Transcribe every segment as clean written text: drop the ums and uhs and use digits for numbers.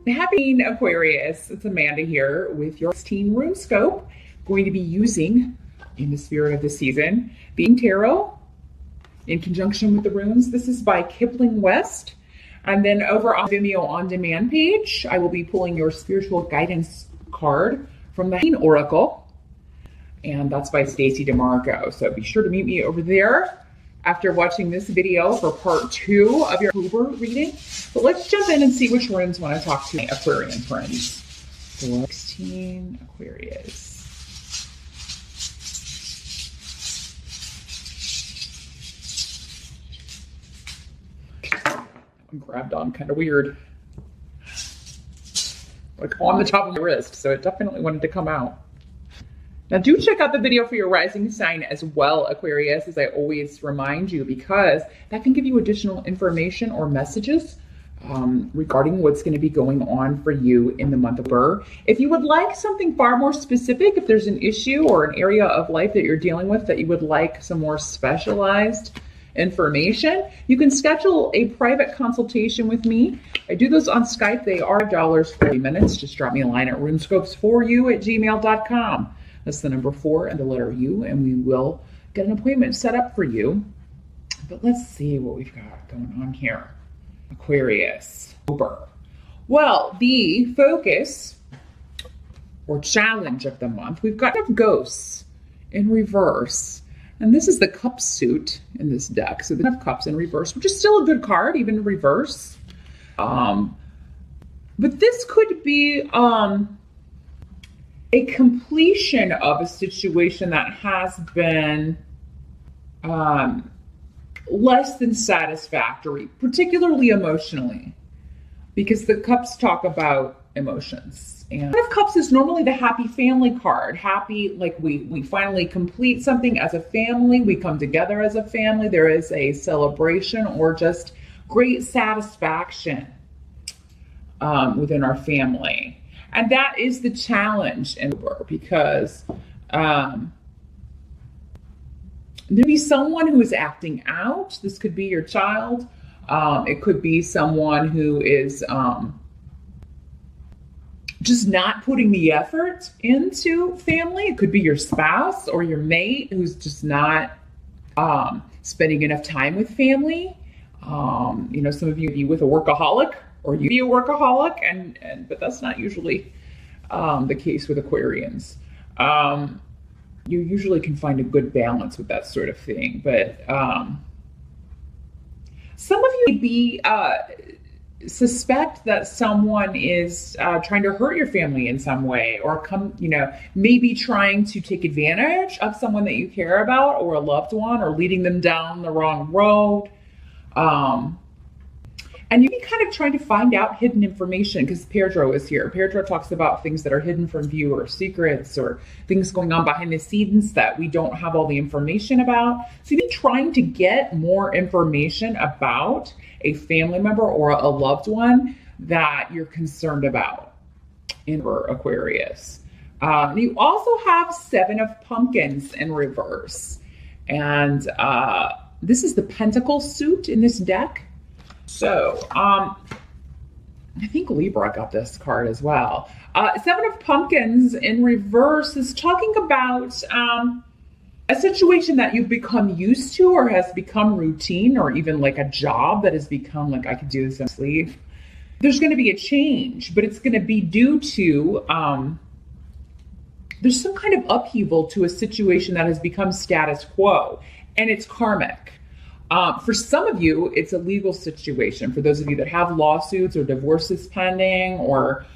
Happy Aquarius, it's Amanda here with your 16 rune scope. Going to be using, in the spirit of the season, being tarot in conjunction with the runes. This is by Kipling West. And then over on Vimeo on demand page, I will be pulling your spiritual guidance card from the Oracle. And that's by Stacey DeMarco. So be sure to meet me over there after watching this video for part 2 of your October reading. But let's jump in and see which runes want to talk to my Aquarian friends. 16 Aquarius. I'm grabbed on kind of weird. Like on the top of my wrist, so it definitely wanted to come out. Now do check out the video for your rising sign as well, Aquarius, as I always remind you, because that can give you additional information or messages regarding what's going to be going on for you in the month of October. If you would like something far more specific, if there's an issue or an area of life that you're dealing with that you would like some more specialized information, you can schedule a private consultation with me. I do those on Skype. They are $40 for 30 minutes. Just drop me a line at runescopes4u@gmail.com. That's the number 4 and the letter U, and we will get an appointment set up for you. But let's see what we've got going on here. Aquarius. Well, the focus or challenge of the month, we've got ghosts in reverse. And this is the cup suit in this deck. So the Ten of Cups in reverse, which is still a good card, even in reverse. But this could be a completion of a situation that has been less than satisfactory, particularly emotionally, because the cups talk about emotions. And Ten of Cups is normally the happy family card. Happy, like we finally complete something as a family. We come together as a family. There is a celebration or just great satisfaction within our family. And that is the challenge in October, because there be someone who is acting out. This could be your child. It could be someone who is just not putting the effort into family. It could be your spouse or your mate who's just not spending enough time with family. You know, some of you be with a workaholic, or you be a workaholic, but that's not usually the case with Aquarians. You usually can find a good balance with that sort of thing. But some of you may be suspect that someone is trying to hurt your family in some way, or maybe trying to take advantage of someone that you care about, or a loved one, or leading them down the wrong road. And you can kind of trying to find out hidden information, because Pedro is here. Pedro talks about things that are hidden from view, or secrets, or things going on behind the scenes that we don't have all the information about. So you've been trying to get more information about a family member or a loved one that you're concerned about in Aquarius. You also have 7 of Pumpkins in reverse. And this is the Pentacle suit in this deck. So I think Libra got this card as well. 7 of Pumpkins in reverse is talking about a situation that you've become used to, or has become routine, or even like a job that has become like, I could do this in my sleep. There's going to be a change, but it's going to be due to there's some kind of upheaval to a situation that has become status quo, and it's karmic. For some of you, it's a legal situation. For those of you that have lawsuits or divorces pending, or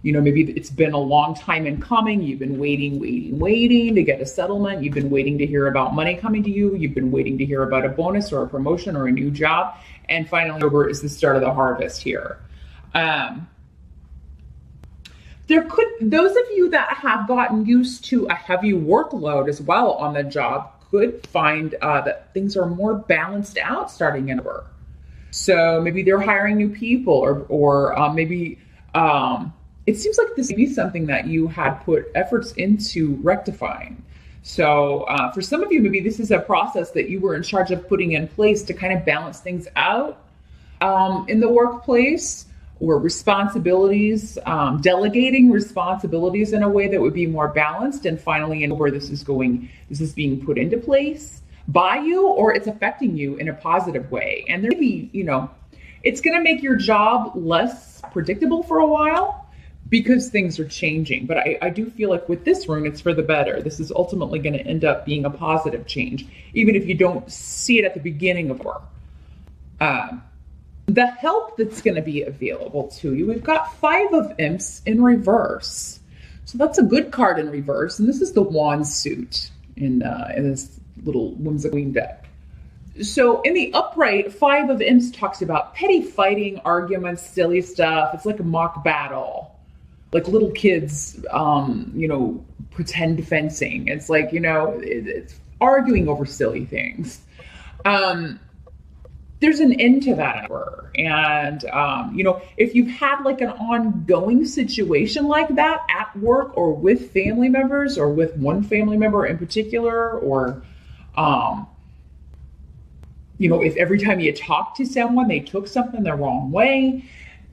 maybe it's been a long time in coming. You've been waiting to get a settlement. You've been waiting to hear about money coming to you. You've been waiting to hear about a bonus or a promotion or a new job. And finally, October is the start of the harvest here. Those of you that have gotten used to a heavy workload as well on the job could find that things are more balanced out starting in October. So maybe they're hiring new people, or maybe it seems like this may be something that you had put efforts into rectifying. So for some of you, maybe this is a process that you were in charge of putting in place to kind of balance things out in the workplace, or responsibilities, delegating responsibilities in a way that would be more balanced. And finally, in where this is being put into place by you, or it's affecting you in a positive way. And there may be, it's going to make your job less predictable for a while because things are changing. But I do feel like with this rune, it's for the better. This is ultimately going to end up being a positive change, even if you don't see it at the beginning of work. The help that's going to be available to you, we've got 5 of Imps in reverse. So that's a good card in reverse. And this is the Wand suit in this little whimsical queen deck. So in the upright, 5 of Imps talks about petty fighting, arguments, silly stuff. It's like a mock battle, like little kids, pretend fencing. It's like, it's arguing over silly things. There's an end to that. And, if you've had like an ongoing situation like that at work or with family members or with one family member in particular, or, if every time you talk to someone, they took something the wrong way,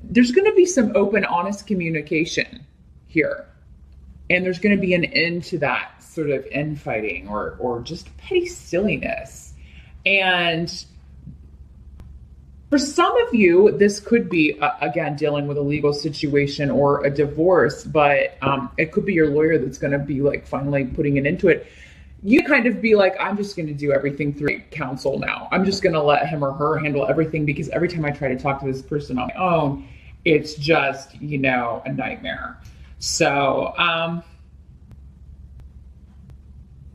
there's going to be some open, honest communication here. And there's going to be an end to that sort of infighting or just petty silliness. And for some of you, this could be, again, dealing with a legal situation or a divorce, but it could be your lawyer that's going to be like finally putting an end to it. You kind of be like, I'm just going to do everything through counsel now. I'm just going to let him or her handle everything, because every time I try to talk to this person on my own, it's just, a nightmare. So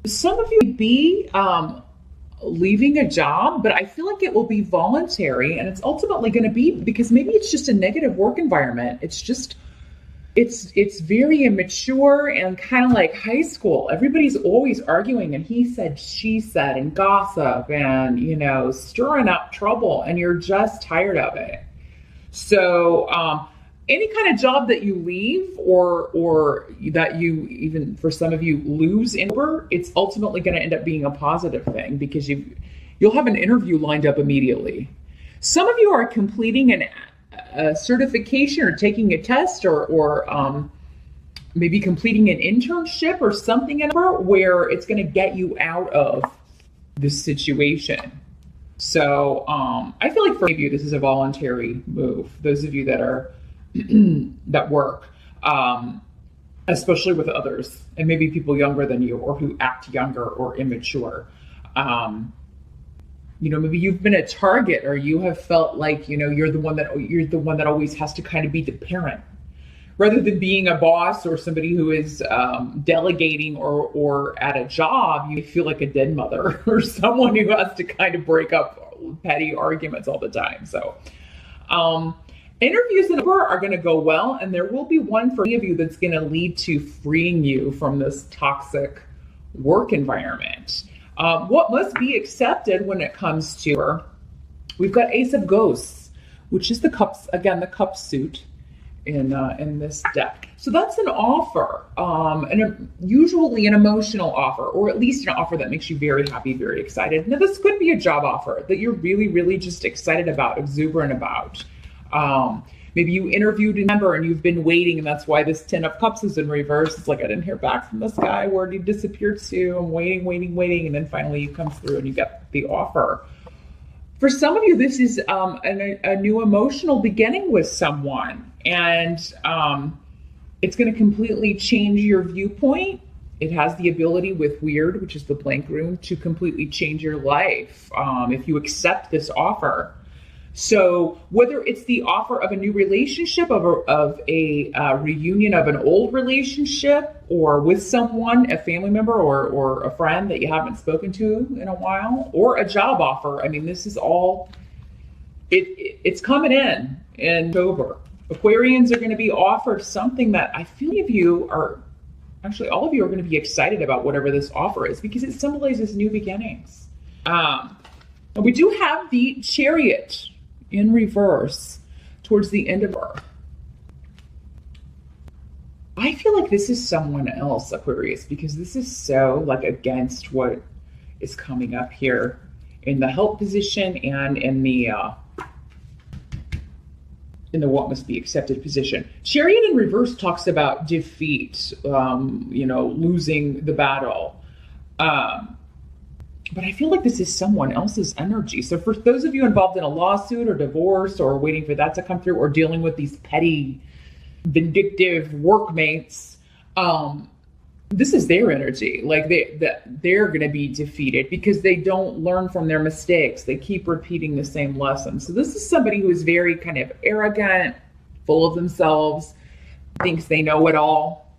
some of you may be leaving a job, but I feel like it will be voluntary, and it's ultimately going to be because maybe it's just a negative work environment. It's very immature and kind of like high school. Everybody's always arguing and he said, she said, and gossip and, stirring up trouble, and you're just tired of it. So any kind of job that you leave or that you, even for some of you, lose it's ultimately going to end up being a positive thing, because you'll have an interview lined up immediately. Some of you are completing a certification or taking a test or maybe completing an internship or something where it's going to get you out of this situation. So I feel like for you, this is a voluntary move. Those of you that are that work, especially with others, and maybe people younger than you or who act younger or immature. Maybe you've been a target, or you have felt like, you're the one that always has to kind of be the parent, rather than being a boss or somebody who is delegating or at a job. You feel like a dead mother or someone who has to kind of break up petty arguments all the time. So interviews are going to go well, and there will be one for any of you that's going to lead to freeing you from this toxic work environment. What must be accepted when it comes to, we've got Ace of Ghosts, which is the cups, again, the cup suit in this deck. So that's an offer, and usually an emotional offer, or at least an offer that makes you very happy, very excited. Now, this could be a job offer that you're really, really just excited about, exuberant about. Maybe you interviewed a member and you've been waiting, and that's why this 10 of Cups is in reverse. It's like, I didn't hear back from this guy. Where did he disappear to? I'm waiting. And then finally you come through and you get the offer. For some of you, this is a new emotional beginning with someone, and it's going to completely change your viewpoint. It has the ability with Weird, which is the blank rune, to completely change your life if you accept this offer. So whether it's the offer of a new relationship, of a reunion of an old relationship, or with someone, a family member or a friend that you haven't spoken to in a while, or a job offer. I mean, this is all, it's coming in October. Aquarians are going to be offered something that I feel all of you are going to be excited about, whatever this offer is, because it symbolizes new beginnings. And we do have the Chariot in reverse towards the end of our. I feel like this is someone else, Aquarius, because this is so like against what is coming up here in the help position and in the in the what must be accepted position. Chariot in reverse talks about defeat, losing the battle. But I feel like this is someone else's energy. So for those of you involved in a lawsuit or divorce or waiting for that to come through or dealing with these petty, vindictive workmates, this is their energy. Like they're going to be defeated because they don't learn from their mistakes. They keep repeating the same lesson. So this is somebody who is very kind of arrogant, full of themselves, thinks they know it all,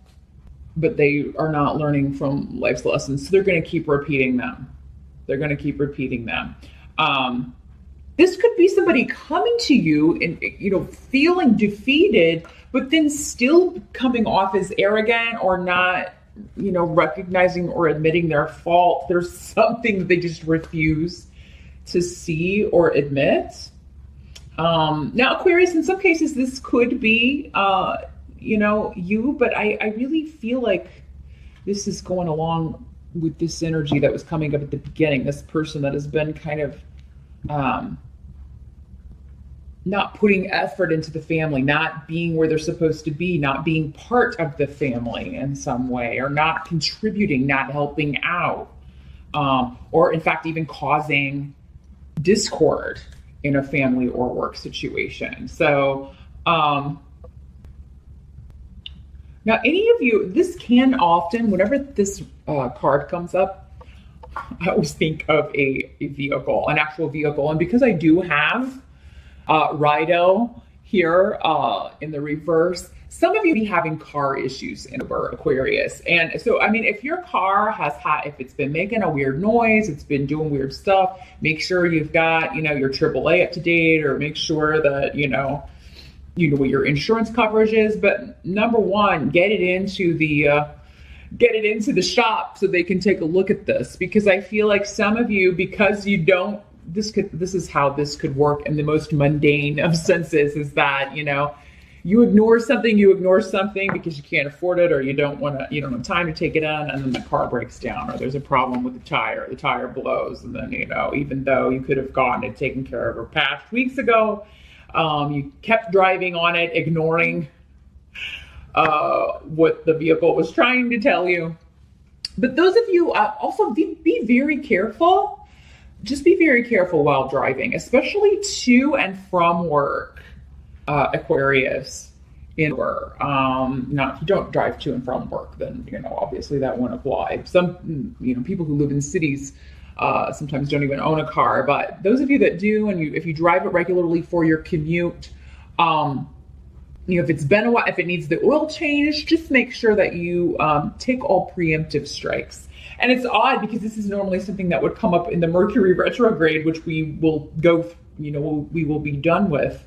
but they are not learning from life's lessons. So they're going to keep repeating them. This could be somebody coming to you and, feeling defeated, but then still coming off as arrogant or not, recognizing or admitting their fault. There's something that they just refuse to see or admit. Now, Aquarius, in some cases, this could be, you, but I really feel like this is going along with this energy that was coming up at the beginning, this person that has been kind of not putting effort into the family, not being where they're supposed to be, not being part of the family in some way, or not contributing, not helping out, or in fact, even causing discord in a family or work situation. So, now any of you, this can often, whenever this card comes up, I always think of a vehicle, an actual vehicle. And because I do have Rido here in the reverse, some of you be having car issues in Aquarius. And so, if your car if it's been making a weird noise, it's been doing weird stuff, make sure you've got, your AAA up to date, or make sure that, you know what your insurance coverage is. But number one, get it into the shop so they can take a look at this, because I feel like some of you, because you don't, this is how this could work in the most mundane of senses, is that, you ignore something because you can't afford it, or you don't have time to take it on, and then the car breaks down, or there's a problem with the tire blows, and then, even though you could have gotten it taken care of or patched weeks ago, you kept driving on it, ignoring what the vehicle was trying to tell you. But those of you also be very careful. Just be very careful while driving, especially to and from work, Aquarius. Now, if you don't drive to and from work, then, obviously that won't apply. Some, people who live in cities sometimes don't even own a car. But those of you that do, and if you drive it regularly for your commute, if it's been a while, if it needs the oil change, just make sure that you take all preemptive strikes. And it's odd because this is normally something that would come up in the Mercury retrograde, which we will we will be done with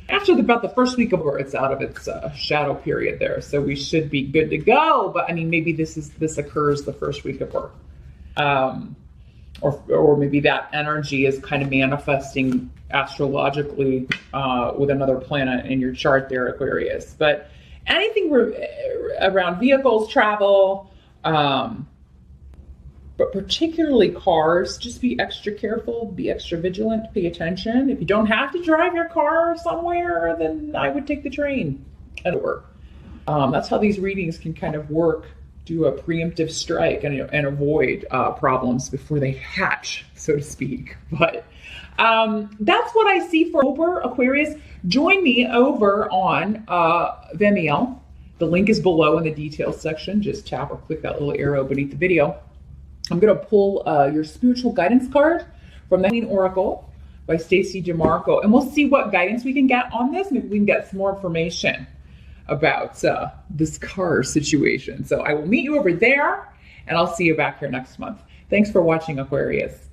after about the first week of where it's out of its shadow period there. So we should be good to go. But maybe this occurs the first week of work. Or maybe that energy is kind of manifesting astrologically with another planet in your chart there, Aquarius. But anything around vehicles, travel, but particularly cars, just be extra careful, be extra vigilant, pay attention. If you don't have to drive your car somewhere, then I would take the train and work. That's how these readings can kind of work. Do a preemptive strike and avoid problems before they hatch, so to speak. But that's what I see for October, Aquarius. Join me over on Vimeo. The link is below in the details section. Just tap or click that little arrow beneath the video. I'm going to pull your spiritual guidance card from the Queen Oracle by Stacey DeMarco, and we'll see what guidance we can get on this. Maybe we can get some more information about this car situation. So I will meet you over there, and I'll see you back here next month. Thanks for watching, Aquarius.